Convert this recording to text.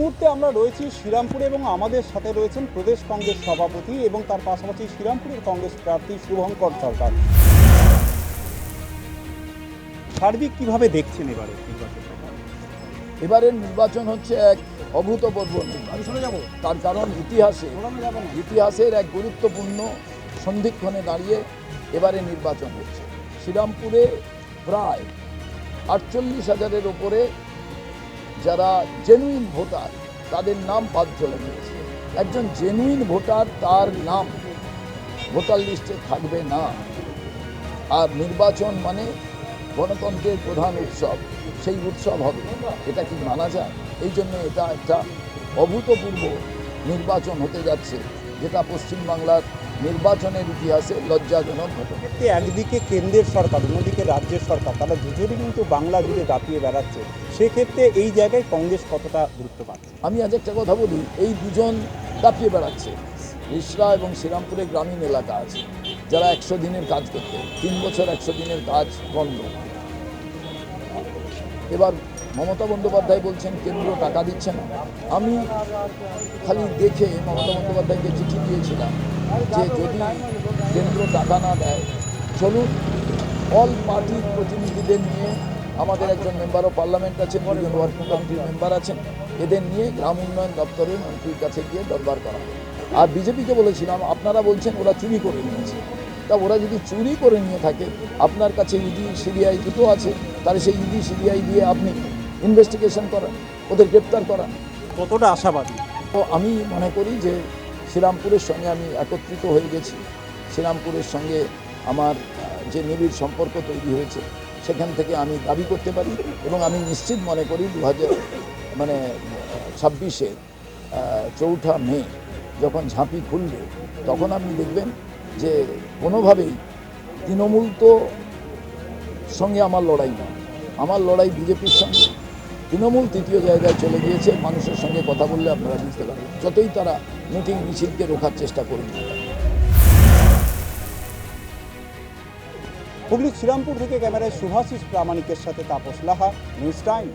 মুহূর্তে আমরা রয়েছি শ্রীরামপুরে এবং আমাদের সাথে রয়েছেন প্রদেশ কংগ্রেস সভাপতি এবং তার পাশাপাশি শ্রীরামপুরের কংগ্রেস প্রার্থী শুভঙ্কর সরকার। সার্বিক কিভাবে দেখছেন এবারে নির্বাচন? এবারের নির্বাচন হচ্ছে এক অভূতপূর্ব নির্বাচন। তার কারণ ইতিহাসের এক গুরুত্বপূর্ণ সন্ধিক্ষণে দাঁড়িয়ে এবারে নির্বাচন হচ্ছে। শ্রীরামপুরে প্রায় 48,000-এর ওপরে যারা জেনুইন ভোটার তাদের নাম বাদ চলে গিয়েছে। একজন জেনুইন ভোটার তার নাম ভোটার লিস্টে থাকবে না। আর নির্বাচন মানে গণতন্ত্রের প্রধান উৎসব, সেই উৎসব হবে, এটা কি মানা যায়? এই জন্য এটা একটা অভূতপূর্ব নির্বাচন হতে যাচ্ছে, যেটা পশ্চিমবাংলার নির্বাচনের ইতিহাসে লজ্জাজনক ঘটনা। একদিকে কেন্দ্রের সরকার, অন্যদিকে রাজ্যের সরকার, তারা দুজনই কিন্তু বাংলা জুড়ে দাপিয়ে বেড়াচ্ছে। সেক্ষেত্রে এই জায়গায় কংগ্রেস কতটা গুরুত্ব পাচ্ছে? আমি আজ একটা কথা বলি, এই দুজন দাপিয়ে বেড়াচ্ছে। রিষড়া এবং শ্রীরামপুরে গ্রামীণ এলাকা আছে যারা 100 দিনের কাজ করতে, 3 বছর 100 দিনের কাজ বন্ধ। এবার মমতা বন্দ্যোপাধ্যায় বলছেন কেন্দ্র টাকা দিচ্ছে না। আমি খালি দেখে মমতা বন্দ্যোপাধ্যায়কে চিঠি দিয়েছিলাম যে যদি কেন্দ্র টাকা না দেয়, চলুন অল পার্টির প্রতিনিধিদের নিয়ে, আমাদের একজন মেম্বার অফ পার্লামেন্ট আছেন, দুজন ওয়ার্কিং কমিটির মেম্বার আছেন, এদের নিয়ে গ্রাম উন্নয়ন দপ্তরের মন্ত্রীর কাছে গিয়ে দরবার করা হবে। আর বিজেপিকে বলেছিলাম, আপনারা বলছেন ওরা চুরি করে নিয়েছে, তা ওরা যদি চুরি করে নিয়ে থাকে, আপনার কাছে ইডি সিবিআই দুটো আছে, তাহলে সেই ইডি সিবিআই দিয়ে আপনি ইনভেস্টিগেশন করান, ওদের গ্রেপ্তার করান। কতটা আশাবাদী? তো আমি মনে করি যে শ্রীরামপুরের সঙ্গে আমি একত্রিত হয়ে গেছি। শ্রীরামপুরের সঙ্গে আমার যে নিবিড় সম্পর্ক তৈরি হয়েছে, সেখান থেকে আমি দাবি করতে পারি এবং আমি নিশ্চিত মনে করি 2026-এর 4 মে যখন ঝাঁপি খুলবে, তখন আপনি দেখবেন যে কোনোভাবেই তৃণমূল তো সঙ্গে আমার লড়াই নয়, আমার লড়াই বিজেপির সঙ্গে। তৃণমূল তৃতীয় জায়গায় চলে গিয়েছে। মানুষের সঙ্গে কথা বললে আপনারা বুঝতে পারবেন, যতই তারা মিটিং মিছিলকে রোখার চেষ্টা করুন। হুগলি শ্রীরামপুর থেকে ক্যামেরায় শুভাশিস প্রামাণিকের সাথে তাপস লাহা, নিউজ টাইম।